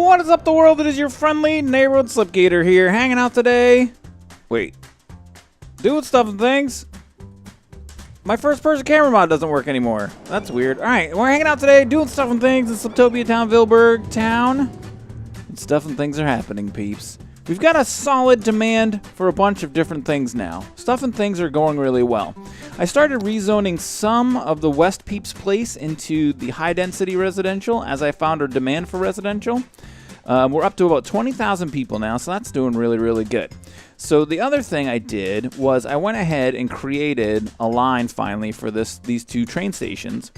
What is up, the world? It is your friendly neighborhood Slipgator here, hanging out today. Wait. Doing stuff and things. My first-person camera mod doesn't work anymore. That's weird. Alright, we're hanging out today, doing stuff and things in Sliptopiatonvilleburgtown. And stuff and things are happening, peeps. We've got a solid demand for a bunch of different things now. Stuff and things are going really well. I started rezoning some of the West Peeps place into the high-density residential as I found a demand for residential. We're up to about 20,000 people now, so that's doing really, really good. So the other thing I did was I went ahead and created a line finally for these two train stations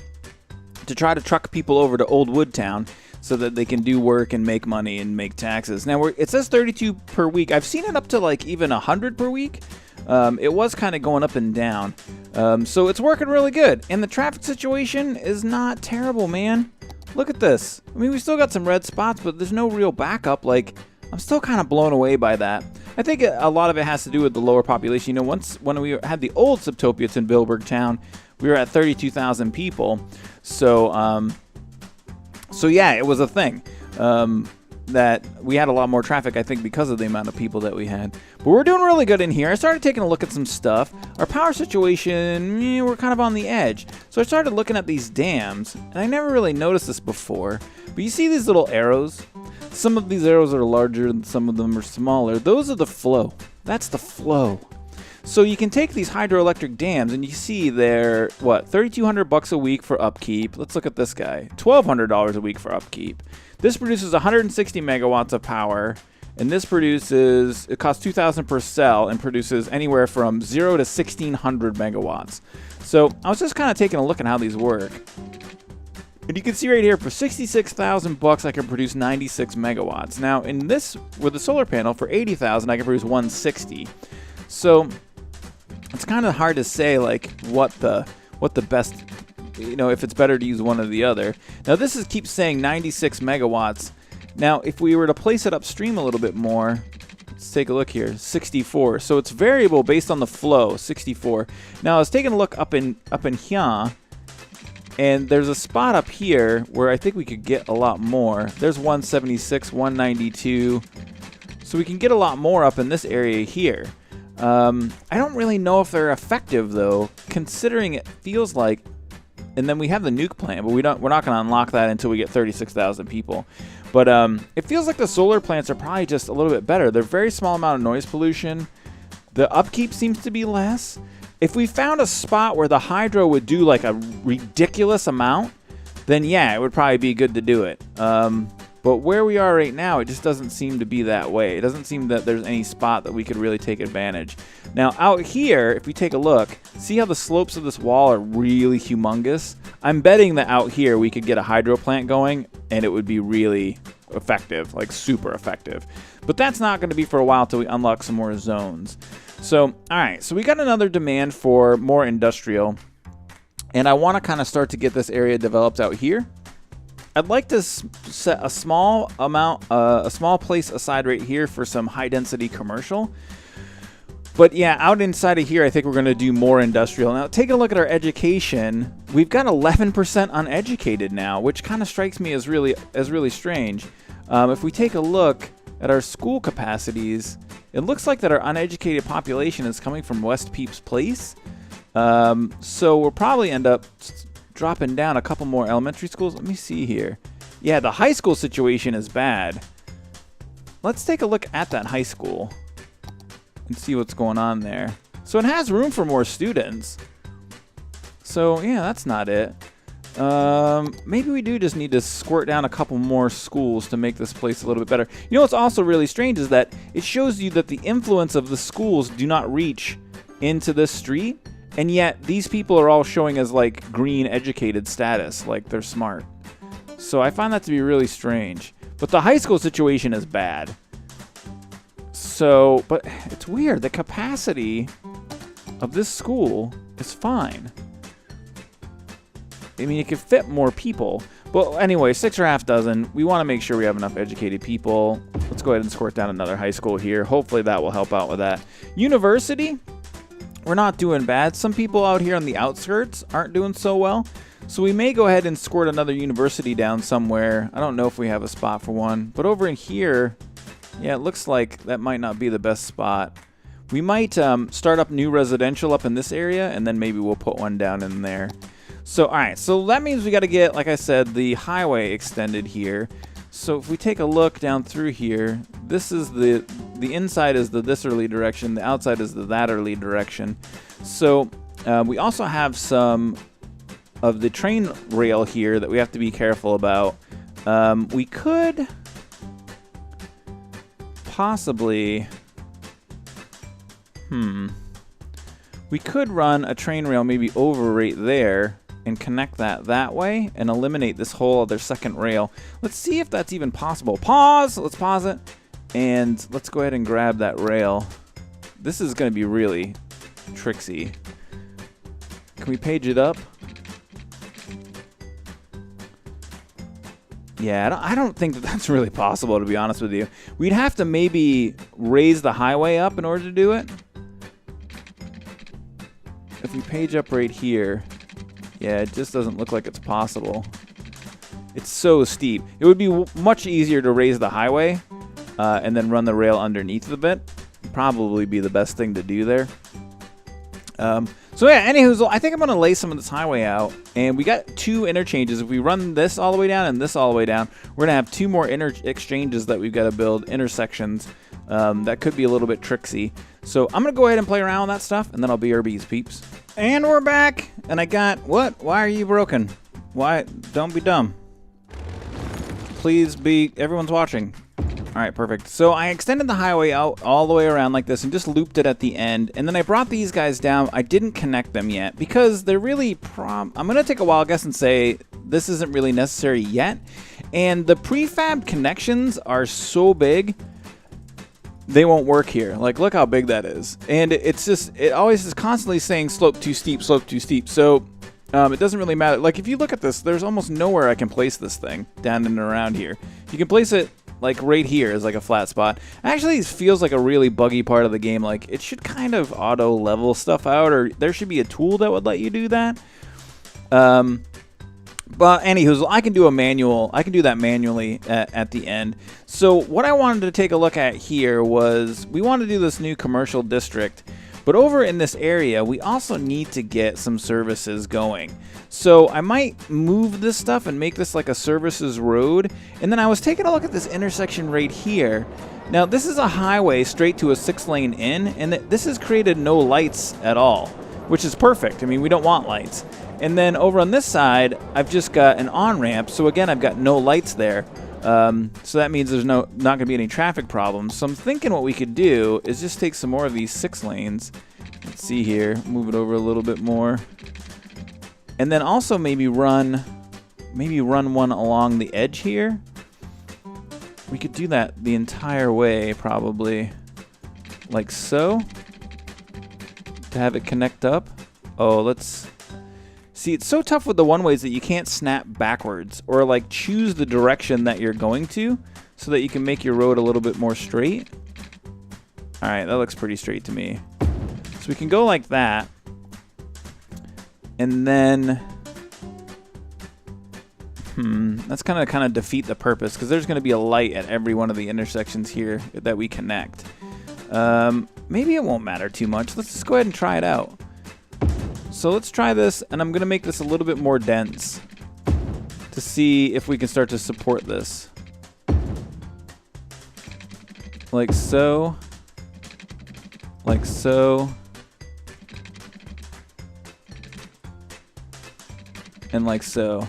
to try to truck people over to Old Woodtown so that they can do work and make money and make taxes. Now, it says 32 per week. I've seen it up to like even 100 per week. It was kind of going up and down. So it's working really good. And the traffic situation is not terrible, man. Look at this. I mean, we still got some red spots, but there's no real backup. Like, I'm still kind of blown away by that. I think a lot of it has to do with the lower population. You know, when we had the old Sliptopiatonvilleburgtown, we were at 32,000 people. So yeah, it was a thing. That we had a lot more traffic, I think, because of the amount of people that we had. But we're doing really good in here. I started taking a look at some stuff. Our power situation, we're kind of on the edge. So I started looking at these dams, and I never really noticed this before. But you see these little arrows? Some of these arrows are larger and some of them are smaller. Those are the flow. That's the flow. So you can take these hydroelectric dams, and you see they're, what, $3,200 a week for upkeep. Let's look at this guy. $1,200 a week for upkeep. This produces 160 megawatts of power, and this produces, it costs $2,000 per cell and produces anywhere from 0 to 1,600 megawatts. So I was just kind of taking a look at how these work. And you can see right here, for $66,000, I can produce 96 megawatts. Now, in this, with a solar panel, for $80,000, I can produce 160. So it's kind of hard to say, like, what the best, you know, if it's better to use one or the other. Now, this keeps saying 96 megawatts. Now, if we were to place it upstream a little bit more, let's take a look here, 64. So it's variable based on the flow, 64. Now, I was taking a look up in here, and there's a spot up here where I think we could get a lot more. There's 176, 192. So we can get a lot more up in this area here. I don't really know if they're effective, though, considering it feels like, and then we have the nuke plant, but we're not going to unlock that until we get 36,000 people. But it feels like the solar plants are probably just a little bit better. They're very small amount of noise pollution. The upkeep seems to be less. If we found a spot where the hydro would do like a ridiculous amount, then yeah, it would probably be good to do it. But where we are right now, it just doesn't seem to be that way. It doesn't seem that there's any spot that we could really take advantage. Now, out here, if we take a look, see how the slopes of this wall are really humongous? I'm betting that out here we could get a hydro plant going, and it would be really effective, like super effective. But that's not going to be for a while until we unlock some more zones. So, all right, so we got another demand for more industrial, and I want to kind of start to get this area developed out here. I'd like to set a small place aside right here for some high-density commercial. But yeah, out inside of here, I think we're going to do more industrial. Now, taking a look at our education, we've got 11% uneducated now, which kind of strikes me as really strange. If we take a look at our school capacities, it looks like that our uneducated population is coming from West Peeps Place. So we'll probably end up dropping down a couple more elementary schools. Let me see here. Yeah, the high school situation is bad. Let's take a look at that high school and see what's going on there. So it has room for more students. So yeah, that's not it. Maybe we do just need to squirt down a couple more schools to make this place a little bit better. You know what's also really strange is that it shows you that the influence of the schools do not reach into this street. And yet, these people are all showing as, like, green educated status, like they're smart. So I find that to be really strange. But the high school situation is bad. So, but it's weird. The capacity of this school is fine. I mean, it could fit more people. But anyway, 6.5 dozen. We want to make sure we have enough educated people. Let's go ahead and squirt down another high school here. Hopefully that will help out with that. University. We're not doing bad. Some people out here on the outskirts aren't doing so well. So we may go ahead and squirt another university down somewhere. I don't know if we have a spot for one. But over in here, yeah, it looks like that might not be the best spot. We might start up new residential up in this area, and then maybe we'll put one down in there. So, all right, so that means we got to get, like I said, the highway extended here. So if we take a look down through here, this is the inside is the this'erly direction, the outside is the that'erly direction. So we also have some of the train rail here that we have to be careful about. We could possibly, we could run a train rail maybe over right there and connect that way and eliminate this whole other second rail. Let's see if that's even possible. Pause! Let's pause it. And let's go ahead and grab that rail. This is going to be really tricksy. Can we page it up? Yeah, I don't think that that's really possible, to be honest with you. We'd have to maybe raise the highway up in order to do it. If we page up right here, yeah, it just doesn't look like it's possible. It's so steep. It would be much easier to raise the highway and then run the rail underneath the bit. Probably be the best thing to do there. So yeah, anywho, I think I'm going to lay some of this highway out. And we got two interchanges. If we run this all the way down and this all the way down, we're going to have two more exchanges that we've got to build, intersections. That could be a little bit tricksy. So I'm going to go ahead and play around with that stuff, and then I'll BRBs, peeps. And we're back, and I got, what? Why are you broken? Why? Don't be dumb. Please be, everyone's watching. All right, perfect. So I extended the highway out all the way around like this and just looped it at the end. And then I brought these guys down. I didn't connect them yet because they're really, I'm going to take a wild guess and say this isn't really necessary yet. And the prefab connections are so big, they won't work here. Like, look how big that is. And it's just, it always is constantly saying slope too steep, slope too steep. So it doesn't really matter. Like, if you look at this, there's almost nowhere I can place this thing down and around here. You can place it like right here is like a flat spot. Actually, it feels like a really buggy part of the game. Like, it should kind of auto level stuff out, or there should be a tool that would let you do that. But anywho, I can do a manual. I can do that manually at the end. So what I wanted to take a look at here was we want to do this new commercial district. But over in this area, we also need to get some services going. So I might move this stuff and make this like a services road. And then I was taking a look at this intersection right here. Now, this is a highway straight to a 6-lane in, and this has created no lights at all, which is perfect. I mean, we don't want lights. And then over on this side, I've just got an on-ramp. So again, I've got no lights there. So that means there's not going to be any traffic problems. So I'm thinking what we could do is just take some more of these 6 lanes. Let's see here. Move it over a little bit more. And then also maybe run one along the edge here. We could do that the entire way, probably. Like so. To have it connect up. Oh, let's... See, it's so tough with the one-ways that you can't snap backwards or like choose the direction that you're going to so that you can make your road a little bit more straight. All right, that looks pretty straight to me. So we can go like that. And then, that's kind of defeat the purpose because there's going to be a light at every one of the intersections here that we connect. Maybe it won't matter too much. Let's just go ahead and try it out. So let's try this, and I'm going to make this a little bit more dense to see if we can start to support this. Like so. Like so. And like so.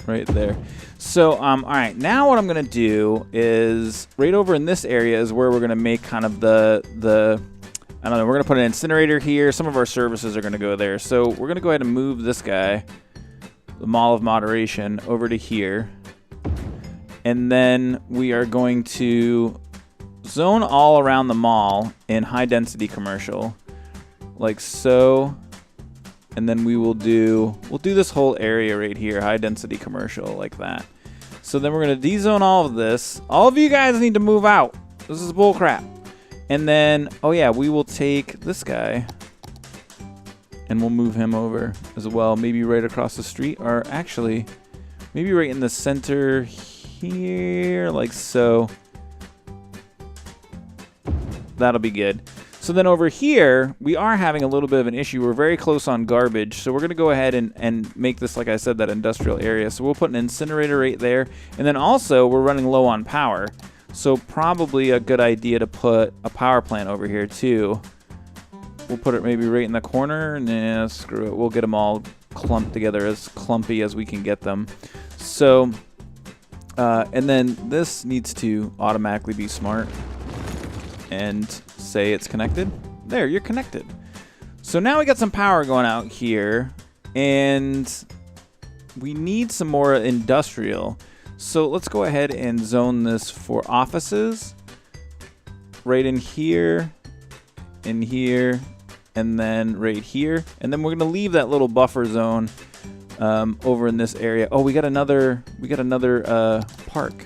Right there. So, all right, now what I'm going to do is right over in this area is where we're going to make kind of the I don't know, we're going to put an incinerator here. Some of our services are going to go there. So we're going to go ahead and move this guy, the Mall of Moderation, over to here. And then we are going to zone all around the mall in high-density commercial, like so. And then we'll do this whole area right here, high-density commercial, like that. So then we're going to dezone all of this. All of you guys need to move out. This is bull crap. And then, oh yeah, we will take this guy And we'll move him over as well. Maybe right across the street, or actually, maybe right in the center here, like so. That'll be good. So then over here, we are having a little bit of an issue. We're very close on garbage. So we're going to go ahead and make this, like I said, that industrial area. So we'll put an incinerator right there. And then also, we're running low on power. So probably a good idea to put a power plant over here too. We'll put it maybe right in the corner. Nah, screw it. We'll get them all clumped together, as clumpy as we can get them. So, and then this needs to automatically be smart. And say it's connected. There, you're connected. So now we got some power going out here, and we need some more industrial. So let's go ahead and zone this for offices. Right in here, and then right here. And then we're gonna leave that little buffer zone over in this area. Oh, we got another park.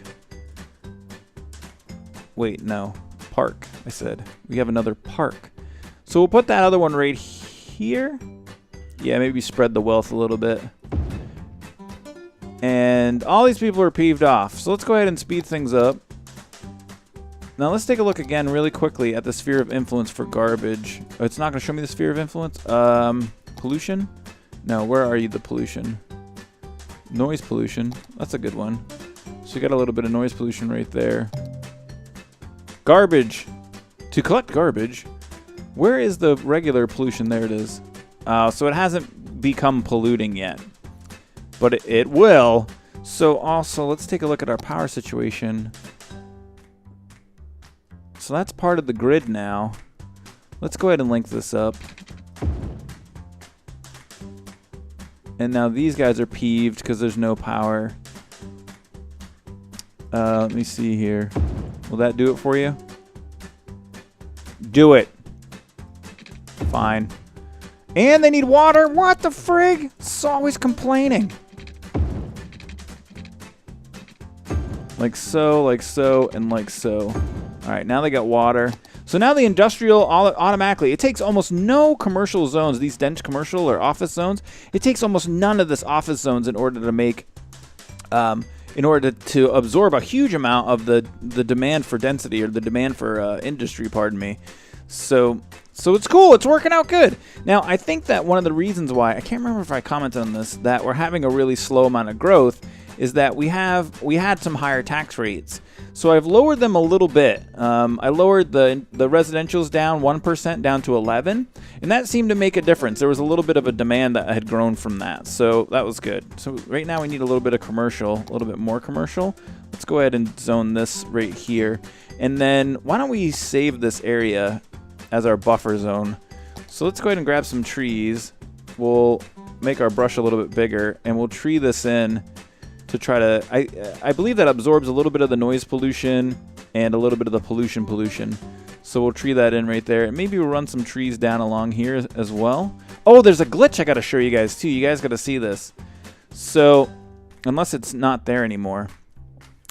Wait, no. Park, I said. We have another park. So we'll put that other one right here. Yeah, maybe spread the wealth a little bit. And all these people are peeved off. So let's go ahead and speed things up. Now let's take a look again really quickly at the sphere of influence for garbage. Oh, it's not going to show me the sphere of influence. Pollution? No, where are you, the pollution? Noise pollution. That's a good one. So you got a little bit of noise pollution right there. Garbage. To collect garbage, where is the regular pollution? There it is. So it hasn't become polluting yet, but it will. So also, let's take a look at our power situation. So that's part of the grid now. Let's go ahead and link this up. And now these guys are peeved because there's no power. Let me see here. Will that do it for you? Do it. Fine. And they need water. What the frig? It's always complaining. Like so, and like so. All right, now they got water. So now the industrial automatically, it takes almost no commercial zones, these dense commercial or office zones. It takes almost none of this office zones in order to make, in order to absorb a huge amount of the demand for density, or the demand for industry, pardon me. So it's cool. It's working out good. Now, I think that one of the reasons why, I can't remember if I commented on this, that we're having a really slow amount of growth is that we had some higher tax rates. So I've lowered them a little bit. I lowered the residentials down 1% down to 11, and that seemed to make a difference. There was a little bit of a demand that had grown from that, so that was good. So right now we need a little bit of commercial, a little bit more commercial. Let's go ahead and zone this right here, and then why don't we save this area as our buffer zone? So let's go ahead and grab some trees. We'll make our brush a little bit bigger, and we'll tree this in to try to, I believe that absorbs a little bit of the noise pollution and a little bit of the pollution. So we'll tree that in right there. And maybe we'll run some trees down along here as well. Oh, there's a glitch I got to show you guys too. You guys got to see this. So, unless it's not there anymore.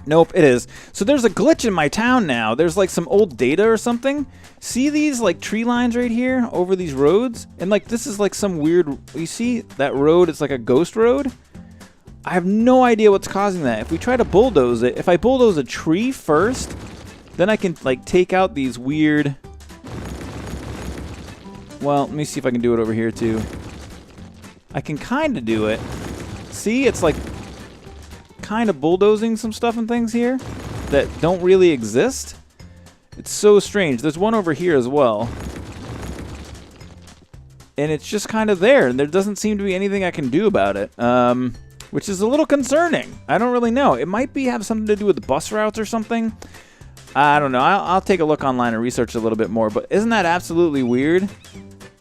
Nope, it is. So there's a glitch in my town now. There's like some old data or something. See these like tree lines right here over these roads? And like this is like some weird, you see that road? It's like a ghost road. I have no idea what's causing that. If we try to bulldoze it, if I bulldoze a tree first, then I can like take out these weird... Well, let me see if I can do it over here too. I can kind of do it. See, it's like kind of bulldozing some stuff and things here that don't really exist. It's so strange. There's one over here as well. And it's just kind of there, and there doesn't seem to be anything I can do about it. Which is a little concerning. I don't really know. It might have something to do with the bus routes or something. I don't know. I'll take a look online and research a little bit more. But isn't that absolutely weird?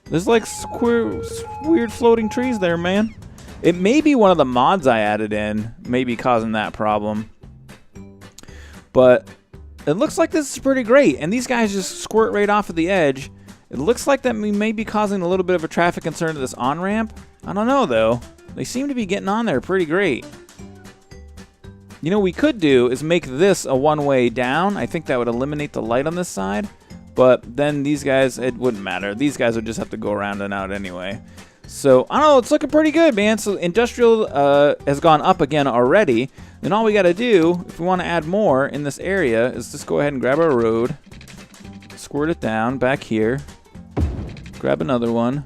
There's like weird floating trees there, man. It may be one of the mods I added in, maybe causing that problem. But it looks like this is pretty great. And these guys just squirt right off of the edge. It looks like that we may be causing a little bit of a traffic concern to this on-ramp. I don't know, though. They seem to be getting on there pretty great. You know what we could do is make this a one-way down. I think that would eliminate the light on this side. But then these guys, it wouldn't matter. These guys would just have to go around and out anyway. So, I don't know, it's looking pretty good, man. So, industrial has gone up again already. And all we got to do, if we want to add more in this area, is just go ahead and grab our road, squirt it down back here, grab another one,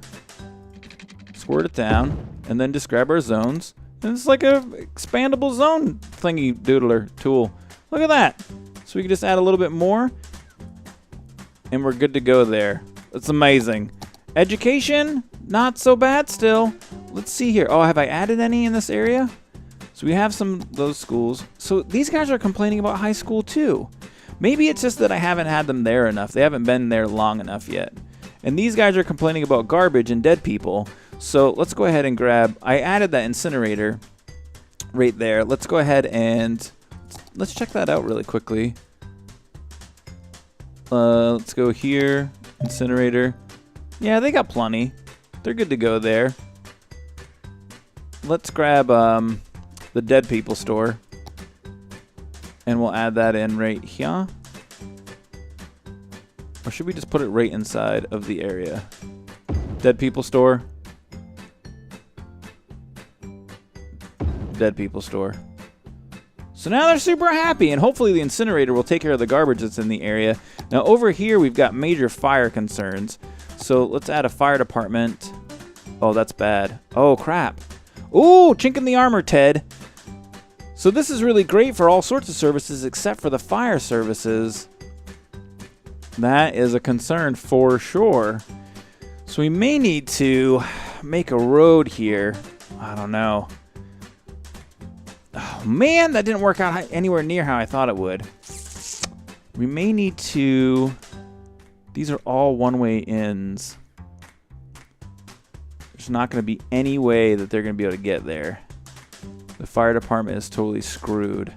squirt it down, and then just grab our zones. And it's like a expandable zone thingy doodler tool. Look at that. So we can just add a little bit more, and we're good to go there. It's amazing. Education, not so bad still. Let's see here. Oh, have I added any in this area? So we have some of those schools. So these guys are complaining about high school too. Maybe it's just that I haven't had them there enough. They haven't been there long enough yet. And these guys are complaining about garbage and dead people. So let's go ahead and grab, I added that incinerator right there. Let's go ahead and let's check that out really quickly. Let's go here, incinerator. Yeah, they got plenty. They're good to go there. Let's grab the dead people store. And we'll add that in right here. Or should we just put it right inside of the area? Dead people store. Dead people store. So now they're super happy, and hopefully the incinerator will take care of the garbage that's in the area. Now over here we've got major fire concerns. So let's add a fire department. Oh, that's bad. Oh, crap. Ooh, chink in the armor, Ted. So this is really great for all sorts of services except for the fire services. That is a concern for sure. So we may need to make a road here. I don't know. Oh, man, that didn't work out anywhere near how I thought it would. We may need to... These are all one-way ins. There's not going to be any way that they're going to be able to get there. The fire department is totally screwed.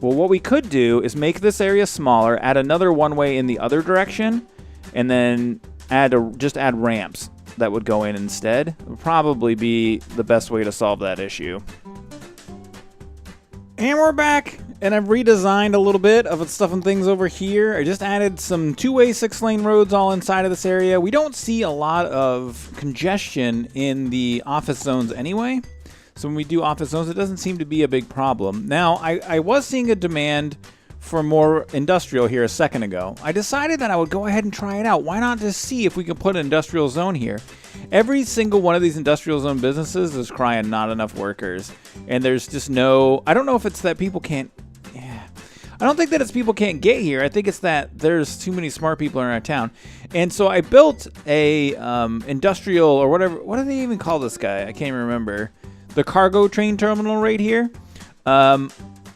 Well, what we could do is make this area smaller, add another one-way in the other direction, and then just add ramps that would go in instead. It would probably be the best way to solve that issue. And we're back, and I've redesigned a little bit of stuff and things over here. I just added some two-way 6-lane roads all inside of this area. We don't see a lot of congestion in the office zones anyway. So when we do office zones, it doesn't seem to be a big problem. Now, I was seeing a demand for more industrial here a second ago. I decided that I would go ahead and try it out. Why not just see if we can put an industrial zone here? Every single one of these industrial zone businesses is crying not enough workers. And there's just no... I don't know if it's that people can't... Yeah. I don't think that it's people can't get here. I think it's that there's too many smart people in our town. And so I built a industrial or whatever... What do they even call this guy? I can't even remember. The cargo train terminal right here.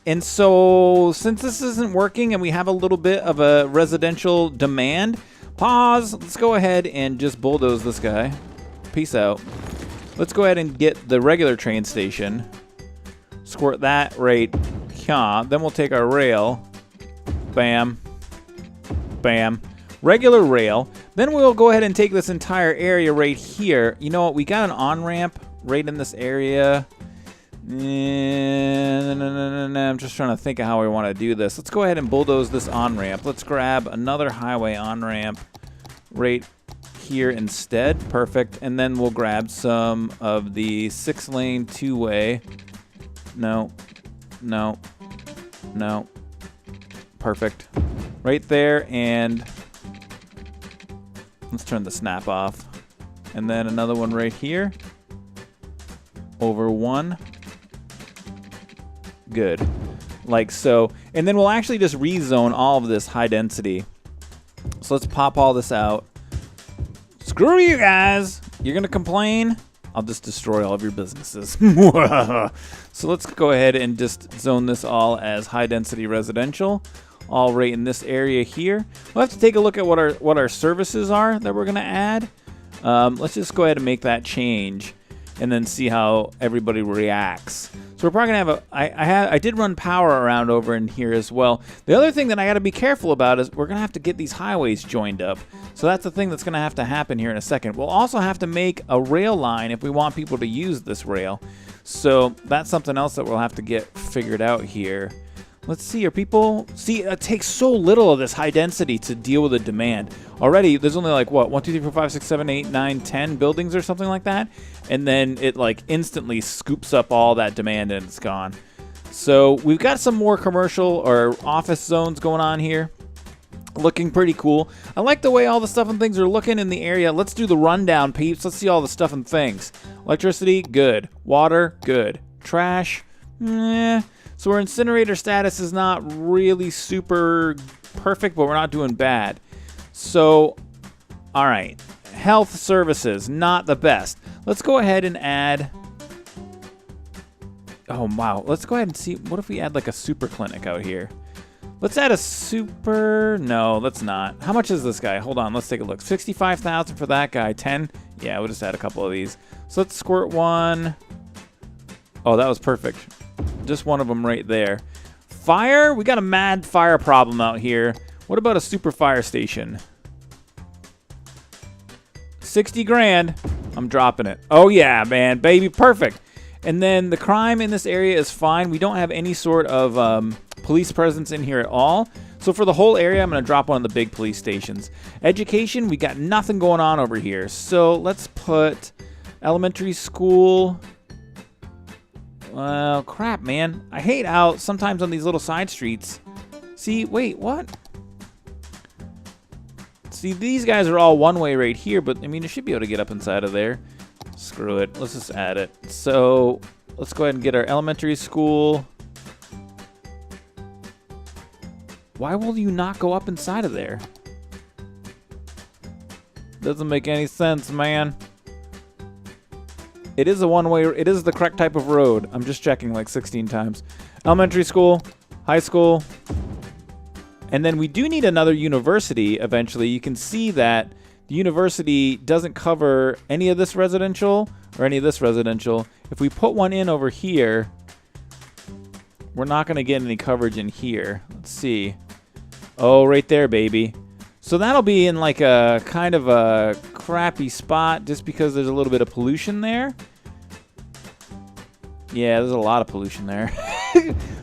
And so since this isn't working and we have a little bit of a residential demand, pause. Let's go ahead and just bulldoze this guy. Peace out. Let's go ahead and get the regular train station. Squirt that right here. Then we'll take our rail. Bam. Bam. Regular rail. Then we'll go ahead and take this entire area right here. You know what? We got an on-ramp right in this area. I'm just trying to think of how I want to do this. Let's go ahead and bulldoze this on-ramp. Let's grab another highway on-ramp right here instead. Perfect. And then we'll grab some of the 6-lane two-way. No. No. No. Perfect. Right there, and let's turn the snap off. And then another one right here. Over one. Good. Like so. And then we'll actually just rezone all of this high density. So let's pop all this out. Screw you guys. You're going to complain? I'll just destroy all of your businesses. So let's go ahead and just zone this all as high density residential. All right in this area here. We'll have to take a look at what our services are that we're going to add. Let's just go ahead and make that change and then see how everybody reacts. So we're probably going to have I did run power around over in here as well. The other thing that I got to be careful about is we're going to have to get these highways joined up. So that's the thing that's going to have to happen here in a second. We'll also have to make a rail line if we want people to use this rail. So that's something else that we'll have to get figured out here. Let's see, are people... See, it takes so little of this high density to deal with the demand. Already, there's only like, what, 1, 2, 3, 4, 5, 6, 7, 8, 9, 10 buildings or something like that. And then it like instantly scoops up all that demand and it's gone. So we've got some more commercial or office zones going on here. Looking pretty cool. I like the way all the stuff and things are looking in the area. Let's do the rundown, peeps. Let's see all the stuff and things. Electricity, good. Water, good. Trash, eh. So our incinerator status is not really super perfect, but we're not doing bad. So, all right. Health services, not the best. Let's go ahead and add... Oh, wow. Let's go ahead and see. What if we add like a super clinic out here? Let's add a super... No, let's not. How much is this guy? Hold on. Let's take a look. 65,000 for that guy. 10? Yeah, we'll just add a couple of these. So let's squirt one. Oh, that was perfect. Just one of them right there. Fire? We got a mad fire problem out here. What about a super fire station? 60 grand. I'm dropping it. Oh, yeah, man. Baby, perfect. And then the crime in this area is fine. We don't have any sort of police presence in here at all. So for the whole area, I'm going to drop one of the big police stations. Education, we got nothing going on over here. So let's put elementary school... Well, crap, man. I hate how sometimes on these little side streets... See, wait, what? See, these guys are all one way right here, but, I mean, you should be able to get up inside of there. Screw it. Let's just add it. So, let's go ahead and get our elementary school. Why will you not go up inside of there? Doesn't make any sense, man. It is a one-way. It is the correct type of road. I'm just checking like 16 times. Elementary school, high school, and then we do need another university eventually. You can see that the university doesn't cover any of this residential or any of this residential. If we put one in over here, we're not going to get any coverage in here. Let's see. Oh, right there, baby. So that'll be in like a kind of a crappy spot just because there's a little bit of pollution there. Yeah, there's a lot of pollution there.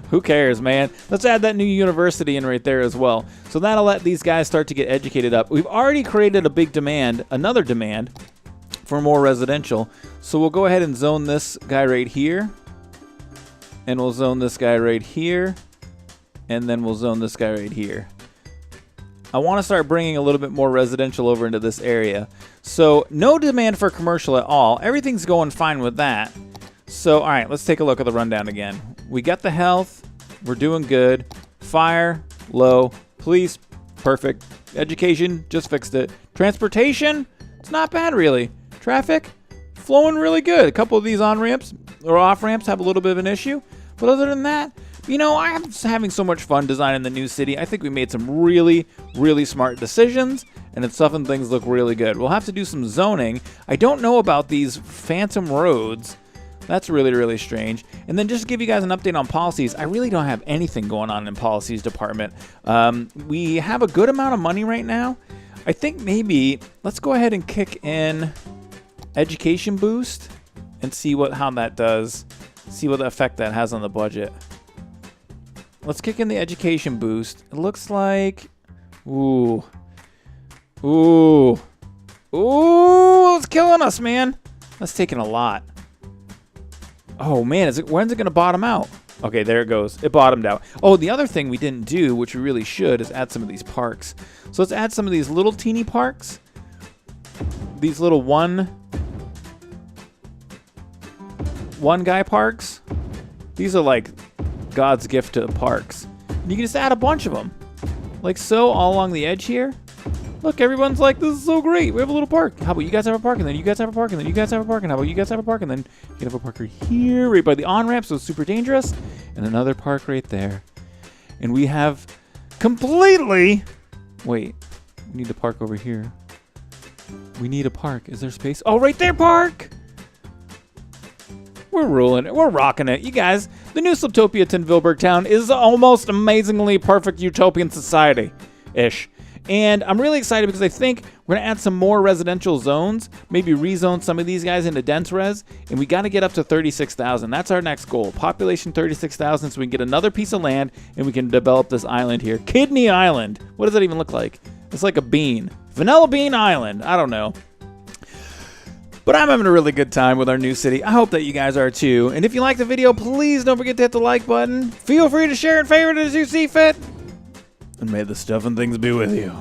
Who cares, man? Let's add that new university in right there as well. So that'll let these guys start to get educated up. We've already created a big demand, another demand for more residential. So we'll go ahead and zone this guy right here. And we'll zone this guy right here. And then we'll zone this guy right here. I want to start bringing a little bit more residential over into this area. So no demand for commercial at all. Everything's going fine with that. So, all right, let's take a look at the rundown again. We got the health. We're doing good. Fire, low. Police, perfect. Education, just fixed it. Transportation, it's not bad really. Traffic, flowing really good. A couple of these on-ramps or off-ramps have a little bit of an issue. But other than that, you know, I'm having so much fun designing the new city. I think we made some really, really smart decisions, and it's stuff and things look really good. We'll have to do some zoning. I don't know about these phantom roads. That's really, really strange. And then just to give you guys an update on policies, I really don't have anything going on in policies department. We have a good amount of money right now. I think maybe let's go ahead and kick in education boost and see how that does. See what effect that has on the budget. Let's kick in the education boost. It looks like, ooh, it's killing us, man. That's taking a lot. Oh man, when's it gonna bottom out? Okay, there it goes. It bottomed out. Oh, the other thing we didn't do, which we really should, is add some of these parks. So let's add some of these little teeny parks. These little one guy parks. These are like God's gift to the parks. And you can just add a bunch of them. Like so, all along the edge here. Look, everyone's like, this is so great. We have a little park. How about you guys have a park, and then you guys have a park, and then you guys have a park, and how about you guys have a park, and then you can have a park right here, right by the on-ramp, so it's super dangerous, and another park right there. And we have completely... Wait, we need a park over here. We need a park. Is there space? Oh, right there, park! We're ruling it. We're rocking it. You guys, the new Sliptopiatonvilleburgtown is almost amazingly perfect utopian society-ish. And I'm really excited because I think we're going to add some more residential zones, maybe rezone some of these guys into dense res, and we got to get up to 36,000. That's our next goal. Population 36,000, so we can get another piece of land and we can develop this island here. Kidney Island. What does that even look like? It's like a bean. Vanilla Bean Island. I don't know. But I'm having a really good time with our new city. I hope that you guys are too. And if you like the video, please don't forget to hit the like button. Feel free to share and favorite it as you see fit. And may the stuff and things be with you.